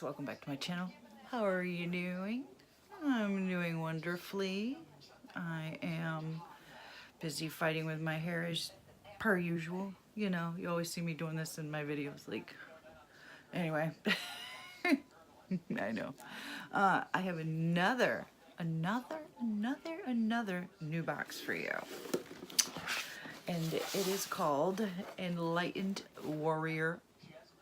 welcome back to my channel. How are you doing? I'm doing wonderfully. I am busy fighting with my hair as per usual. You know, you always see me doing this in my videos. Like, anyway, I know. I have another new box for you. And it is called Enlightened Warrior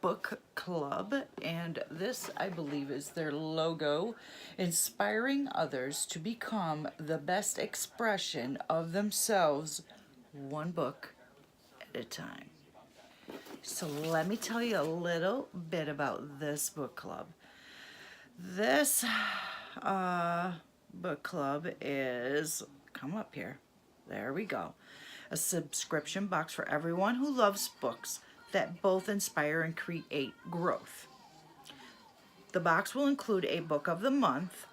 Book Club, and this, I believe, is their logo, inspiring others to become the best expression of themselves, one book at a time. So let me tell you a little bit about this book club. This book club is, come up here, there we go, a subscription box for everyone who loves books that both inspire and create growth. The box will include a book of the month,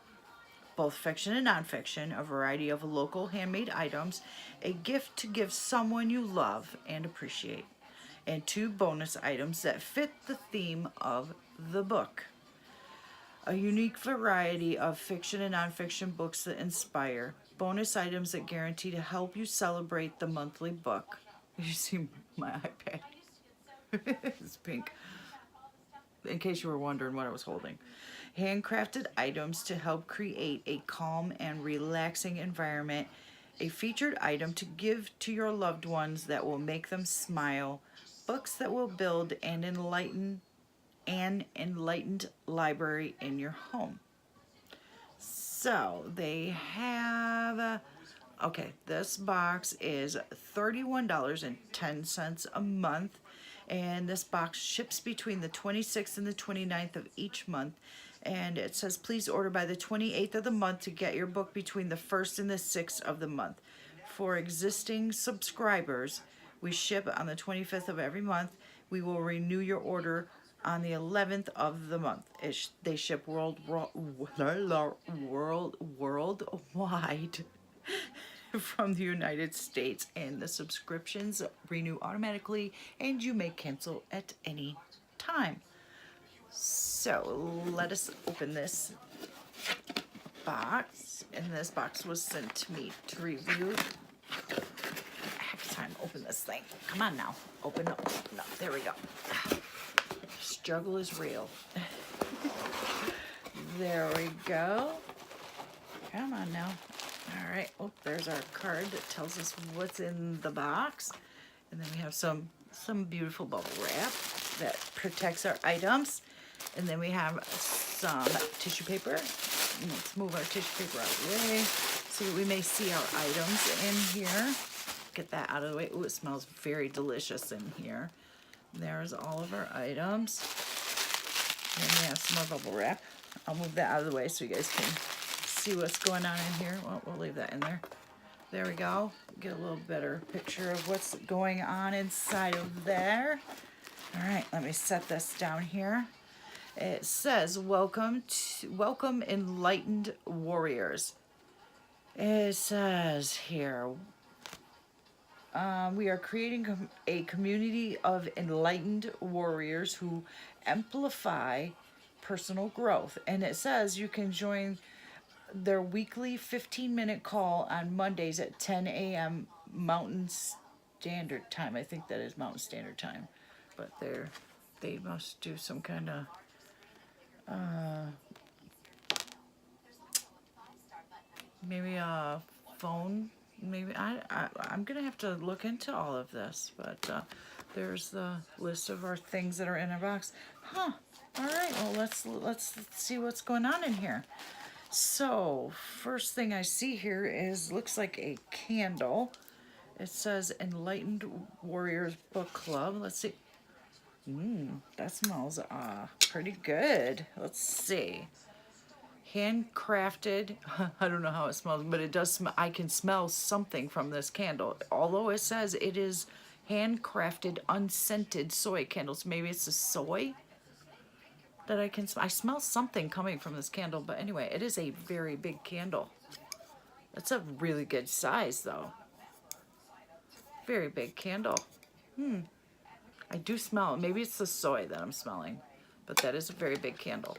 both fiction and nonfiction, a variety of local handmade items, a gift to give someone you love and appreciate, and 2 bonus items that fit the theme of the book. A unique variety of fiction and nonfiction books that inspire, bonus items that guarantee to help you celebrate the monthly book. You see my iPad. It's pink. In case you were wondering what I was holding. Handcrafted items to help create a calm and relaxing environment. A featured item to give to your loved ones that will make them smile. Books that will build an enlightened library in your home. So they have, okay, this box is $31.10 a month. And this box ships between the 26th and the 29th of each month. And it says, please order by the 28th of the month to get your book between the 1st and the 6th of the month. For existing subscribers, we ship on the 25th of every month. We will renew your order on the 11th of the month. They ship worldwide from the United States, and the subscriptions renew automatically, and you may cancel at any time. So let us open this box, and this box was sent to me to review. Heck, time to open this thing. Come on now, open up, open up. There we go. Struggle is real. There we go. Come on now. All right, oh, there's our card that tells us what's in the box. And then we have some beautiful bubble wrap that protects our items. And then we have some tissue paper. Let's move our tissue paper out of the way so that we may see our items in here. Get that out of the way. Ooh, it smells very delicious in here. There's all of our items. And we have some more bubble wrap. I'll move that out of the way so you guys can see what's going on in here. Well, we'll leave that in there. There we go. Get a little better picture of what's going on inside of there. All right, let me set this down here. It says, welcome Enlightened Warriors. It says here, we are creating a community of enlightened warriors who amplify personal growth. And it says you can join their weekly 15-minute call on Mondays at 10 a.m. Mountain Standard Time. I think that is Mountain Standard Time. But they must do some kind of maybe a phone. Maybe I'm gonna have to look into all of this. But there's the list of our things that are in our box. Huh. All right. Well, let's see what's going on in here. So, first thing I see here is, looks like a candle. It says Enlightened Warriors Book Club. Let's see. That smells pretty good. Let's see. Handcrafted. I don't know how it smells, but it does smell. I can smell something from this candle. Although it says it is handcrafted, unscented soy candles. Maybe it's the soy that I can smell. I smell something coming from this candle, but anyway, it is a very big candle. That's a really good size, though. Very big candle. I do smell, maybe it's the soy that I'm smelling, but that is a very big candle.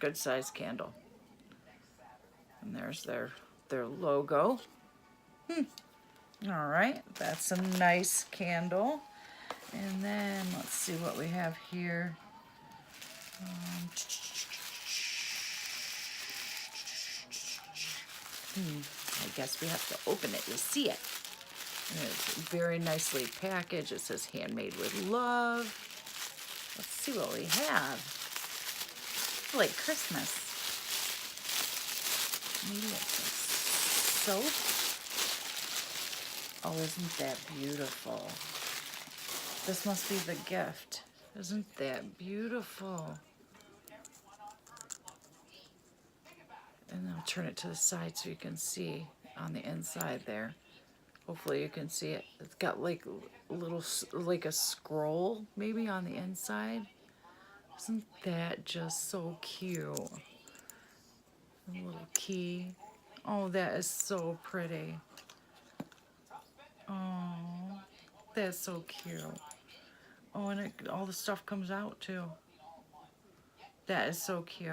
Good size candle. And there's their logo. All right, that's a nice candle. And then let's see what we have here. I guess we have to open it to see it. And it's very nicely packaged. It says handmade with love. Let's see what we have. It's like Christmas. Maybe it's a soap. Oh, isn't that beautiful? This must be the gift. Isn't that beautiful? And I'll turn it to the side so you can see on the inside there. Hopefully you can see it. It's got like a little, like a scroll maybe on the inside. Isn't that just so cute? A little key. Oh, that is so pretty. Oh, that's so cute. Oh, and all the stuff comes out too. That is so cute.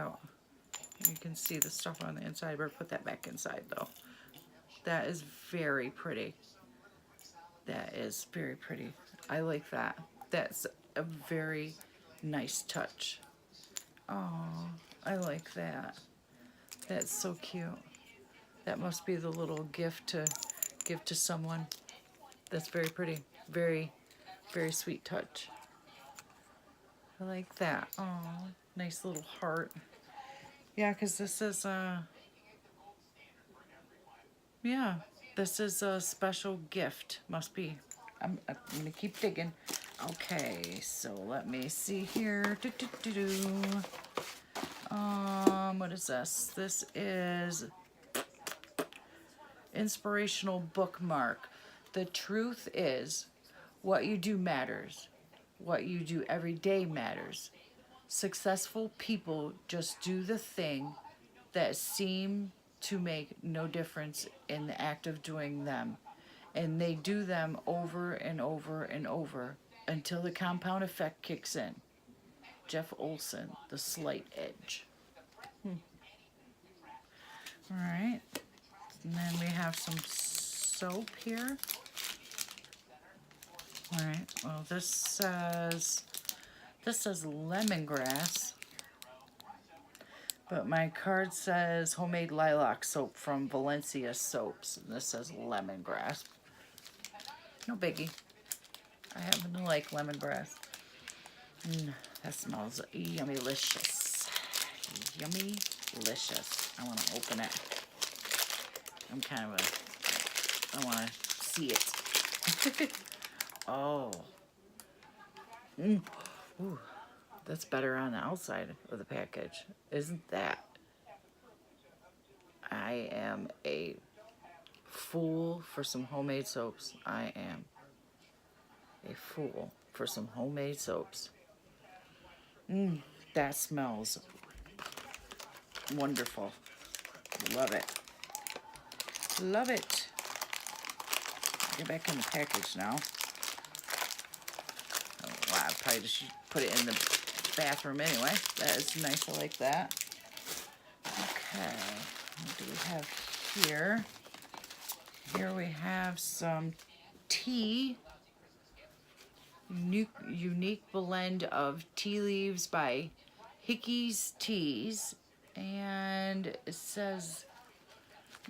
You can see the stuff on the inside. Better put that back inside though. That is very pretty. That is very pretty. I like that. That's a very nice touch. Oh, I like that. That's so cute. That must be the little gift to give to someone. That's very pretty. Very, very sweet touch. I like that. Oh, nice little heart. Yeah, because this is yeah, this is a special gift. Must be. I'm gonna keep digging. Okay, so let me see here. What is this? This is inspirational bookmark. The truth is, what you do matters. What you do every day matters. Successful people just do the thing that seem to make no difference in the act of doing them. And they do them over and over and over until the compound effect kicks in. Jeff Olson, The Slight Edge. All right. And then we have some soap here. All right. Well, this says lemongrass. But my card says homemade lilac soap from Valencia Soaps. And this says lemongrass. No biggie. I happen to like lemongrass. That smells yummy-licious. Yummy-licious. I want to open it. I'm kind of I want to see it. Oh. Ooh. That's better on the outside of the package. Isn't that? I am a fool for some homemade soaps. I am a fool for some homemade soaps. That smells wonderful. Love it. Love it. Get back in the package now. Oh, wow, I probably just put it in the bathroom anyway. That is nice. I like that. Okay. What do we have here? Here we have some tea. Unique blend of tea leaves by Hickey's Teas. And it says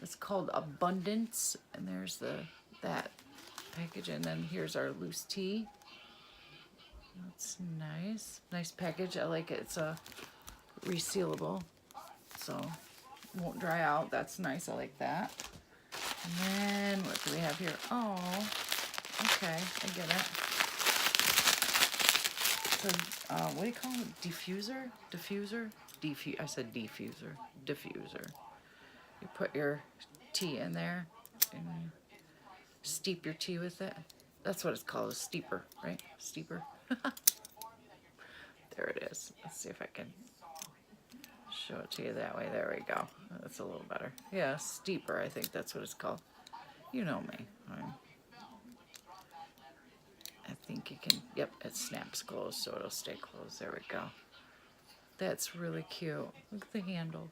it's called Abundance. And there's that package. And then here's our loose tea. That's nice. Nice package. I like it. It's a resealable, so it won't dry out. That's nice. I like that. And then what do we have here? Oh, okay. I get it. So, what do you call it? Diffuser? Diffuser? I said diffuser. Diffuser. You put your tea in there and steep your tea with it. That's what it's called, a steeper, right? Steeper. There it is. Let's see if I can show it to you that way. There we go. That's a little better. Yeah, steeper. I think that's what it's called. You know me. I think you can. Yep, it snaps closed, so it'll stay closed. There we go. That's really cute. Look at the handle.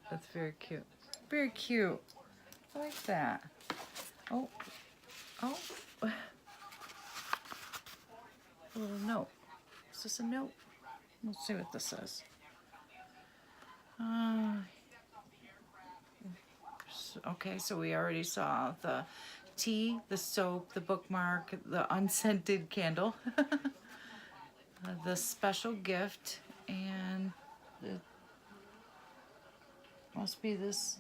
That's very cute. Very cute. I like that. Oh, oh. A little note. Is this a note? Let's see what this says. Okay, so we already saw the tea, the soap, the bookmark, the unscented candle, the special gift, and it must be this.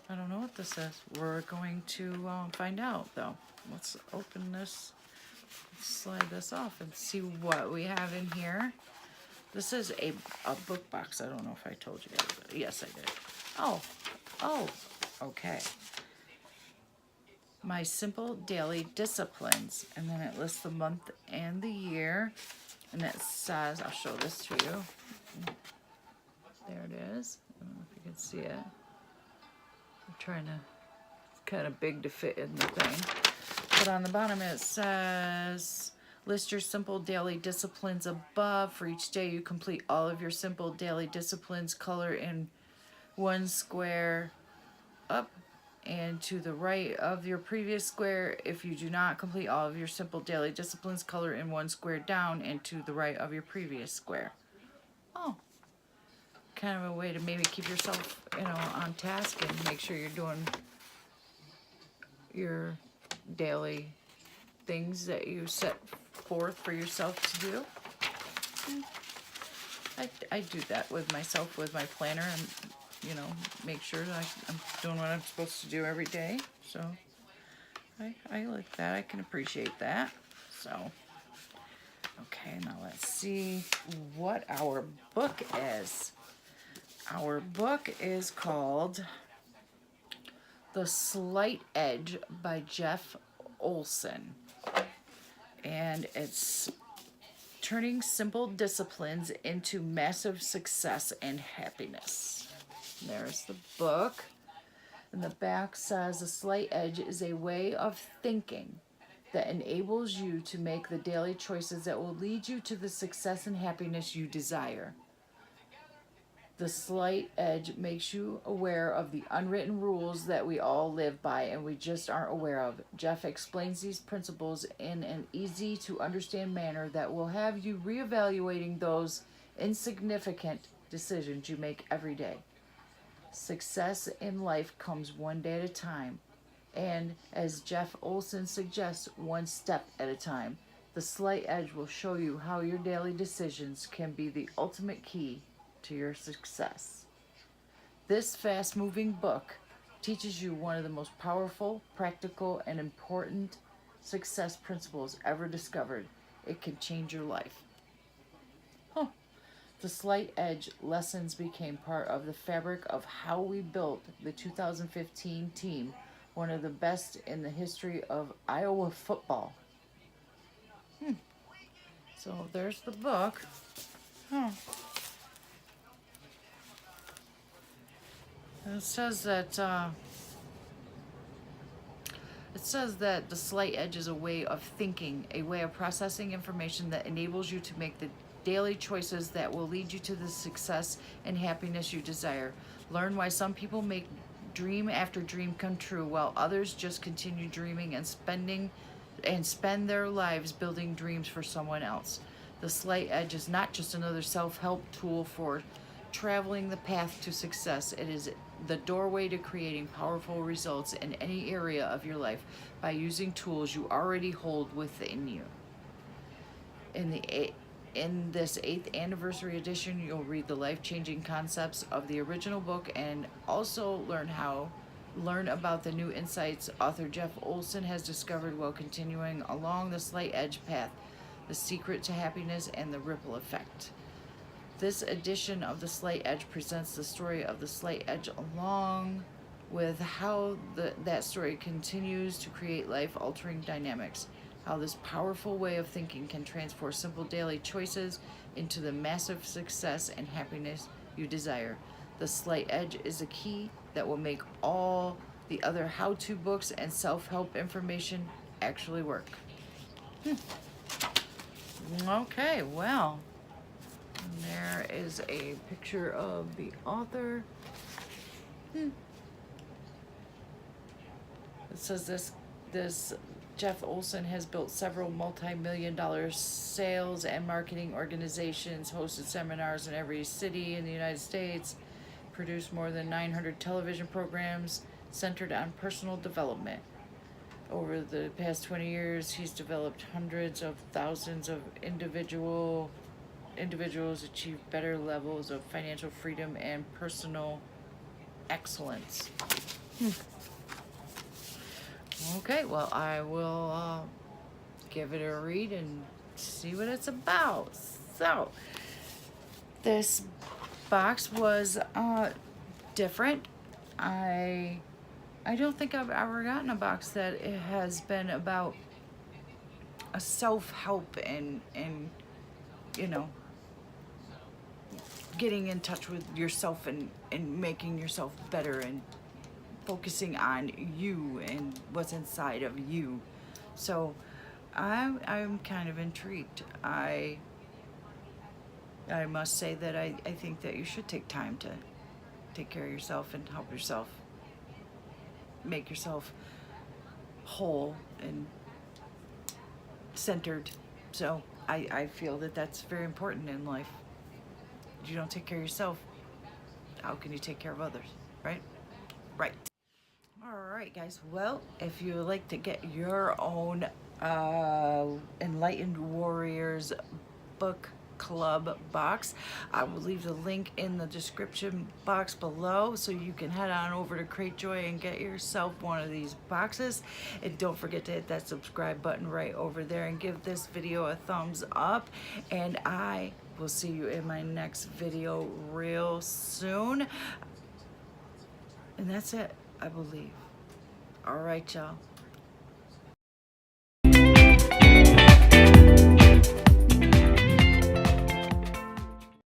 I don't know what this is. We're going to find out, though. Let's open this, slide this off, and see what we have in here. This is a book box. I don't know if I told you guys. Yes, I did. Oh, okay. My simple daily disciplines. And then it lists the month and the year. And it says, I'll show this to you. There it is. I don't know if you can see it. I'm trying to, it's kind of big to fit in the thing. But on the bottom it says, list your simple daily disciplines above. For each day you complete all of your simple daily disciplines. Color in one square up and to the right of your previous square. If you do not complete all of your simple daily disciplines, color in one square down and to the right of your previous square. Oh, kind of a way to maybe keep yourself, on task and make sure you're doing your daily things that you set forth for yourself to do. I do that with myself, with my planner, and make sure that I'm doing what I'm supposed to do every day. So I like that. I can appreciate that. So, okay, now let's see what our book is. Our book is called The Slight Edge by Jeff Olson. And it's turning simple disciplines into massive success and happiness. There's the book. And the back says, a slight edge is a way of thinking that enables you to make the daily choices that will lead you to the success and happiness you desire. The slight edge makes you aware of the unwritten rules that we all live by and we just aren't aware of. Jeff explains these principles in an easy to understand manner that will have you reevaluating those insignificant decisions you make every day. Success in life comes one day at a time, and as Jeff Olson suggests, one step at a time. The slight edge will show you how your daily decisions can be the ultimate key to your success. This fast-moving book teaches you one of the most powerful, practical, and important success principles ever discovered. It can change your life. The slight edge lessons became part of the fabric of how we built the 2015 team, one of the best in the history of Iowa football. So there's the book. It says that the slight edge is a way of thinking, a way of processing information that enables you to make the daily choices that will lead you to the success and happiness you desire. Learn why some people make dream after dream come true while others just continue dreaming and spend their lives building dreams for someone else. The slight edge is not just another self-help tool for traveling the path to success. It is the doorway to creating powerful results in any area of your life by using tools you already hold within you. In this 8th anniversary edition, you'll read the life-changing concepts of the original book and also learn about the new insights author Jeff Olson has discovered while continuing along the slight edge path, the secret to happiness and the ripple effect. This edition of the Slight Edge presents the story of the Slight Edge along with how that story continues to create life-altering dynamics, how this powerful way of thinking can transform simple daily choices into the massive success and happiness you desire. The Slight Edge is a key that will make all the other how-to books and self-help information actually work. Okay, well, And there is a picture of the author. It says this Jeff Olson has built several multi-million-dollar sales and marketing organizations, hosted seminars in every city in the United States, produced more than 900 television programs centered on personal development. Over the past 20 years, he's developed hundreds of thousands of individuals achieve better levels of financial freedom and personal excellence. Okay, well, I will give it a read and see what it's about. So, this box was different. I don't think I've ever gotten a box that it has been about a self-help and you know, getting in touch with yourself and making yourself better and focusing on you and what's inside of you. So I'm kind of intrigued. I must say that I think that you should take time to take care of yourself and help yourself make yourself whole and centered. So I feel that that's very important in life. If you don't take care of yourself, how can you take care of others, right? Right. All right, guys. Well, if you would like to get your own Enlightened Warriors Book Club box, I will leave the link in the description box below so you can head on over to Cratejoy and get yourself one of these boxes. And don't forget to hit that subscribe button right over there and give this video a thumbs up. And I will see you in my next video real soon. And that's it, I believe. All right, y'all.